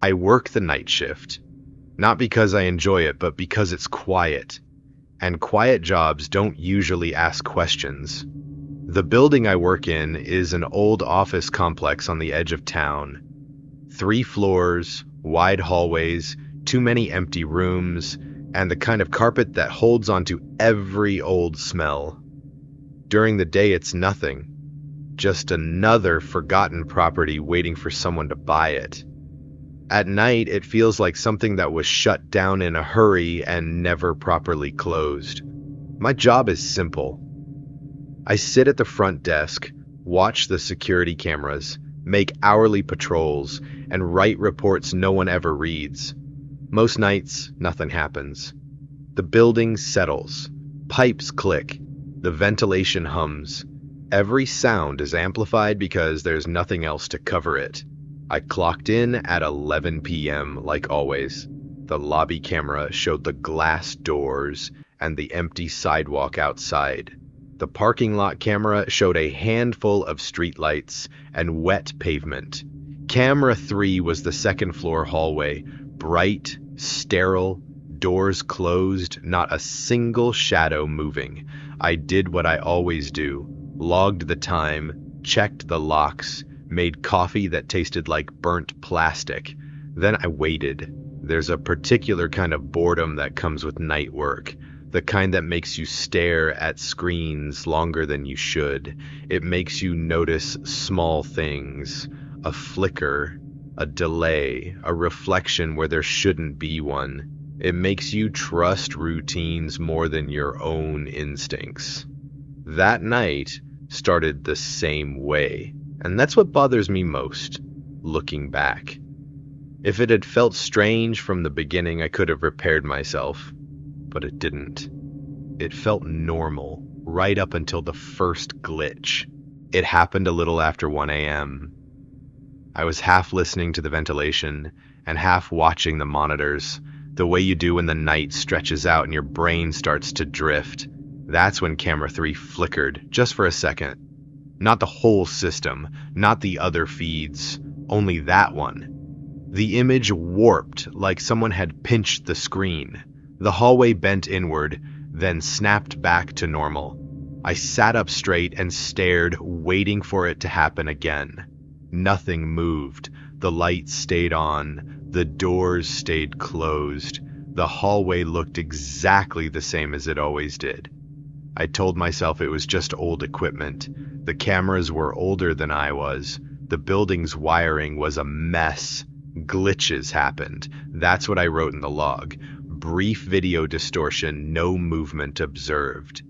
I work the night shift, not because I enjoy it, but because it's quiet. And quiet jobs don't usually ask questions. The building I work in is an old office complex on the edge of town. 3 floors, wide hallways, too many empty rooms, and the kind of carpet that holds onto every old smell. During the day, it's nothing. Just another forgotten property waiting for someone to buy it. At night, it feels like something that was shut down in a hurry and never properly closed. My job is simple. I sit at the front desk, watch the security cameras, make hourly patrols, and write reports no one ever reads. Most nights, nothing happens. The building settles. Pipes click. The ventilation hums. Every sound is amplified because there's nothing else to cover it. I clocked in at 11 p.m. like always. The lobby camera showed the glass doors and the empty sidewalk outside. The parking lot camera showed a handful of streetlights and wet pavement. Camera 3 was the second floor hallway, bright, sterile, doors closed, not a single shadow moving. I did what I always do, logged the time, checked the locks, made coffee that tasted like burnt plastic. Then I waited. There's a particular kind of boredom that comes with night work, the kind that makes you stare at screens longer than you should. It makes you notice small things, a flicker, a delay, a reflection where there shouldn't be one. It makes you trust routines more than your own instincts. That night started the same way. And that's what bothers me most, looking back. If it had felt strange from the beginning, I could have repaired myself, but it didn't. It felt normal, right up until the first glitch. It happened a little after 1 a.m. I was half listening to the ventilation and half watching the monitors, the way you do when the night stretches out and your brain starts to drift. That's when camera 3 flickered, just for a second. Not the whole system, not the other feeds, only that one. The image warped like someone had pinched the screen. The hallway bent inward, then snapped back to normal. I sat up straight and stared, waiting for it to happen again. Nothing moved. The lights stayed on. The doors stayed closed. The hallway looked exactly the same as it always did. I told myself it was just old equipment. The cameras were older than I was. The building's wiring was a mess. Glitches happened. That's what I wrote in the log. Brief video distortion, no movement observed.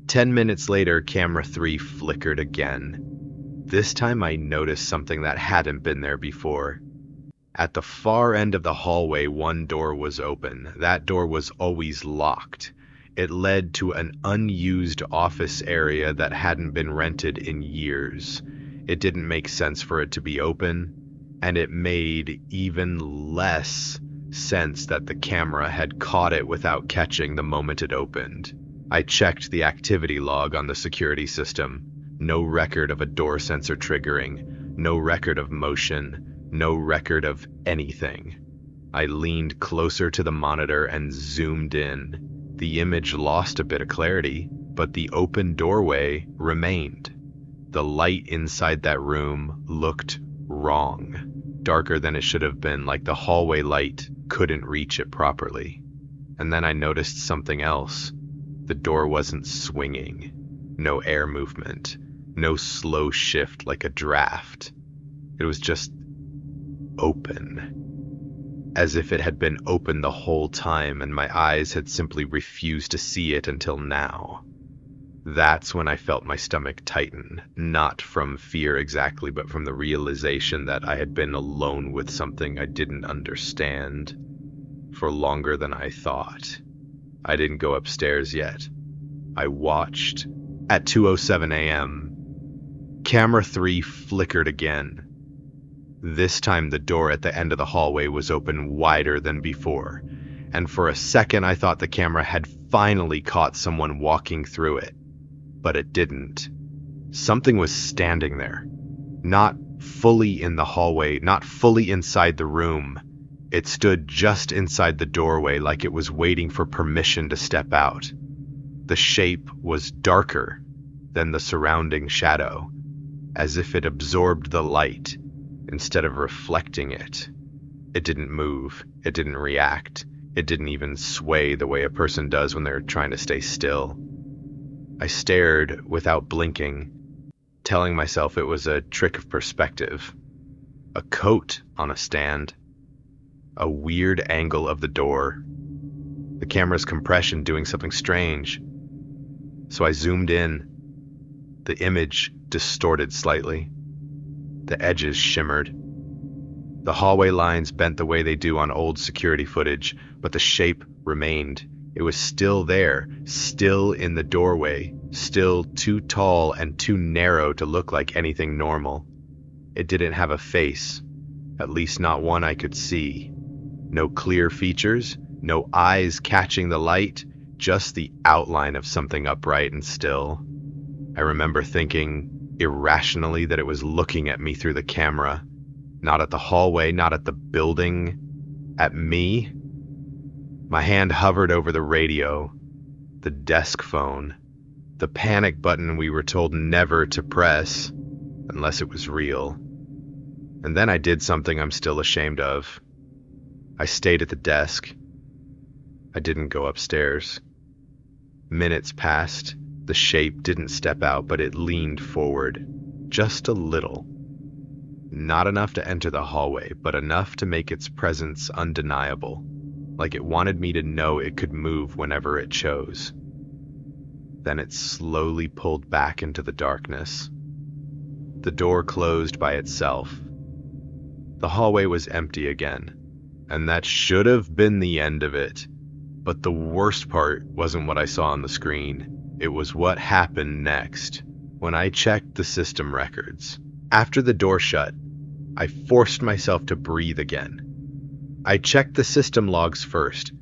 10 minutes later, camera 3 flickered again. This time I noticed something that hadn't been there before. At the far end of the hallway, one door was open. That door was always locked. It led to an unused office area that hadn't been rented in years. It didn't make sense for it to be open, and it made even less sense that the camera had caught it without catching the moment it opened. I checked the activity log on the security system. No record of a door sensor triggering, no record of motion, no record of anything. I leaned closer to the monitor and zoomed in. The image lost a bit of clarity, but the open doorway remained. The light inside that room looked wrong, darker than it should have been, like the hallway light couldn't reach it properly. And then I noticed something else. The door wasn't swinging. No air movement. No slow shift like a draft. It was just open. As if it had been open the whole time and my eyes had simply refused to see it until now. That's when I felt my stomach tighten, not from fear exactly, but from the realization that I had been alone with something I didn't understand for longer than I thought. I didn't go upstairs yet. I watched. At 2:07 a.m., camera 3 flickered again. This time the door at the end of the hallway was open wider than before, and for a second I thought the camera had finally caught someone walking through it. But it didn't. Something was standing there. Not fully in the hallway, not fully inside the room. It stood just inside the doorway, like it was waiting for permission to step out. The shape was darker than the surrounding shadow, as if it absorbed the light instead of reflecting it. It didn't move, it didn't react, it didn't even sway the way a person does when they're trying to stay still. I stared without blinking, telling myself it was a trick of perspective. A coat on a stand, a weird angle of the door, the camera's compression doing something strange. So I zoomed in. The image distorted slightly. The edges shimmered. The hallway lines bent the way they do on old security footage, but the shape remained. It was still there, still in the doorway, still too tall and too narrow to look like anything normal. It didn't have a face, at least not one I could see. No clear features, no eyes catching the light, just the outline of something upright and still. I remember thinking irrationally that it was looking at me through the camera, not at the hallway, not at the building, at me. My hand hovered over the radio, the desk phone, the panic button we were told never to press, unless it was real. And then I did something I'm still ashamed of. I stayed at the desk. I didn't go upstairs. Minutes passed. The shape didn't step out, but it leaned forward, just a little. Not enough to enter the hallway, but enough to make its presence undeniable, like it wanted me to know it could move whenever it chose. Then it slowly pulled back into the darkness. The door closed by itself. The hallway was empty again, and that should have been the end of it. But the worst part wasn't what I saw on the screen. It was what happened next, when I checked the system records. After the door shut, I forced myself to breathe again. I checked the system logs first,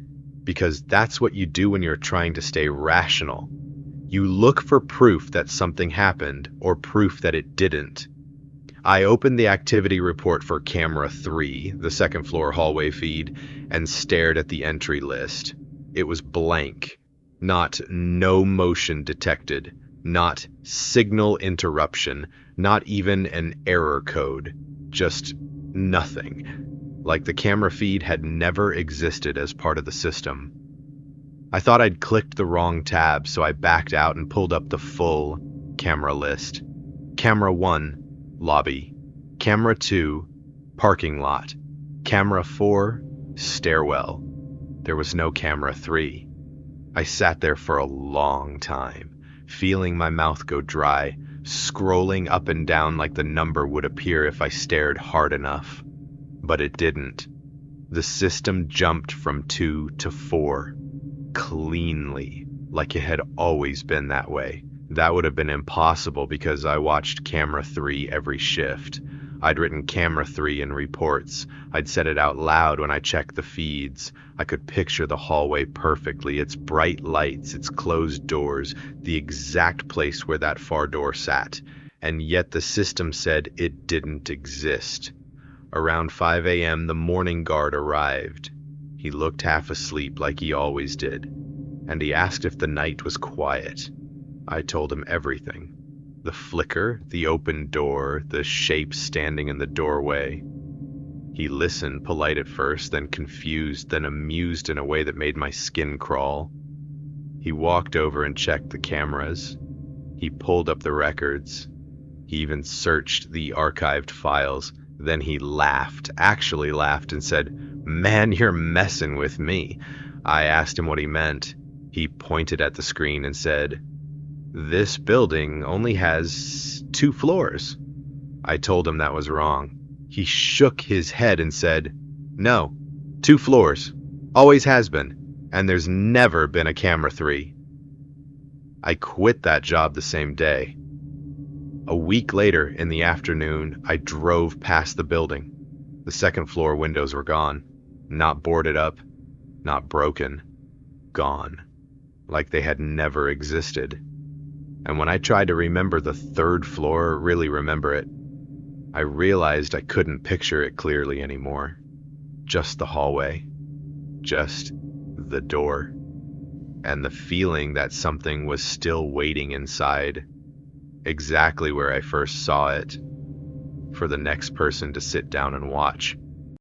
because that's what you do when you're trying to stay rational. You look for proof that something happened, or proof that it didn't. I opened the activity report for camera 3, the second floor hallway feed, and stared at the entry list. It was blank. Not no motion detected, not signal interruption, not even an error code, just nothing. Like the camera feed had never existed as part of the system. I thought I'd clicked the wrong tab, so I backed out and pulled up the full camera list. Camera 1, lobby. Camera 2, parking lot. Camera 4, stairwell. There was no camera 3. I sat there for a long time, feeling my mouth go dry, scrolling up and down like the number would appear if I stared hard enough. But it didn't. The system jumped from 2 to 4, cleanly, like it had always been that way. That would have been impossible because I watched camera 3 every shift. I'd written camera 3 in reports. I'd said it out loud when I checked the feeds. I could picture the hallway perfectly, its bright lights, its closed doors, the exact place where that far door sat. And yet the system said it didn't exist. Around 5 a.m., the morning guard arrived. He looked half asleep like he always did, and he asked if the night was quiet. I told him everything. The flicker, the open door, the shape standing in the doorway. He listened, polite at first, then confused, then amused in a way that made my skin crawl. He walked over and checked the cameras. He pulled up the records. He even searched the archived files. Then he laughed, actually laughed, and said, "Man, you're messing with me." I asked him what he meant. He pointed at the screen and said, "This building only has 2 floors. I told him that was wrong. He shook his head and said, "No, 2 floors. Always has been. And there's never been a camera 3. I quit that job the same day. A week later, in the afternoon, I drove past the building. The second floor windows were gone. Not boarded up, not broken. Gone. Like they had never existed. And when I tried to remember the 3rd floor, really remember it, I realized I couldn't picture it clearly anymore. Just the hallway, just the door, and the feeling that something was still waiting inside, exactly where I first saw it, for the next person to sit down and watch.